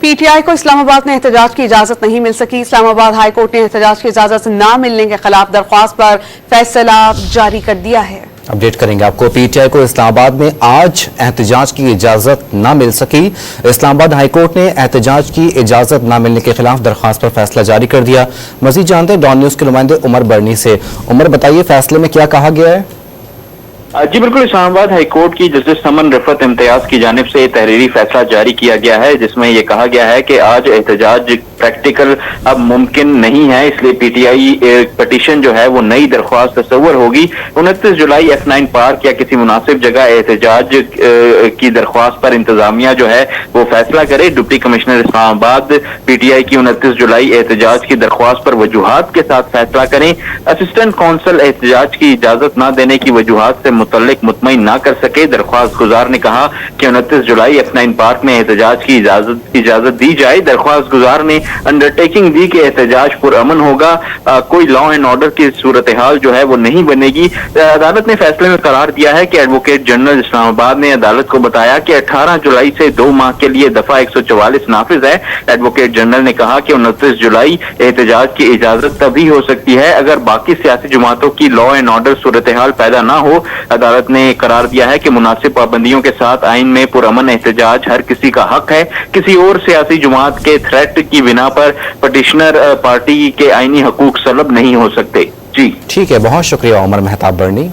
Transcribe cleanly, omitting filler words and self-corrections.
PTI को इस्लामाबाद में एहतजाज की इजाजत नहीं मिल सकी। इस्लामाबाद हाई कोर्ट ने एहतजाज की इजाजत न मिलने के खिलाफ दरख्वास्त पर फैसला जारी कर दिया है। अपडेट करेंगे आपको। PTI को इस्लामाबाद में आज एहतजाज की इजाजत न मिल सकी। इस्लामाबाद हाई कोर्ट ने एहतजाज की इजाजत न मिलने के खिलाफ दरख्वास्त पर फैसला जारी कर दिया। मजीद जानते हैं डॉन न्यूज़ के नुमाइंदे उमर बर्नी से। उमर, बताइए फैसले में क्या कहा गया है? जी बिल्कुल, इस्लामाबाद हाई कोर्ट की जस्टिस समन रफत इम्तियाज की जानिब से तहरीरी फैसला जारी किया गया है, जिसमें यह कहा गया है कि आज एहतजाज प्रैक्टिकल अब मुमकिन नहीं है, इसलिए PTI पटिशन जो है वो नई दरख्वास्त तस्वर होगी। 29 जुलाई F9 पार्क या किसी मुनासिब जगह एहतजाज की दरख्वास्त पर इंतजामिया जो है वो फैसला करे। डिप्टी कमिश्नर इस्लामाबाद PTI की 29 जुलाई एहतजाज की दरख्वास्त पर वजूहात के साथ फैसला करें। असिस्टेंट कौंसल एहतजाज की इजाजत न देने की वजूहात से मुतल्लिक मुतमईन ना कर सके। दरख्वास्त गुजार ने कहा कि 29 जुलाई F9 पार्क में एहतजाज की इजाजत दी जाए। दरख्वास्त गुजार ने अंडरटेकिंग दी कि एहतजाज पुरअमन होगा, कोई लॉ एंड ऑर्डर की सूरत हाल जो है वो नहीं बनेगी। अदालत ने फैसले में करार दिया है कि एडवोकेट जनरल इस्लामाबाद ने अदालत को बताया कि 18 जुलाई से 2 माह के लिए दफा 144 नाफिज है। एडवोकेट जनरल ने कहा कि 29 जुलाई एहतजाज की इजाजत तभी हो सकती है अगर बाकी सियासी जमातों की लॉ एंड ऑर्डर सूरत हाल पैदा ना हो। अदालत ने करार दिया है कि मुनासिब पाबंदियों के साथ आइन में पुरअमन एहतजाज हर किसी का हक है। किसी और सियासी जमात के थ्रेट की बिना पर पटिशनर पार्टी के आईनी हकूक सलब नहीं हो सकते। जी ठीक है, बहुत शुक्रिया उमर मेहताब बर्नी।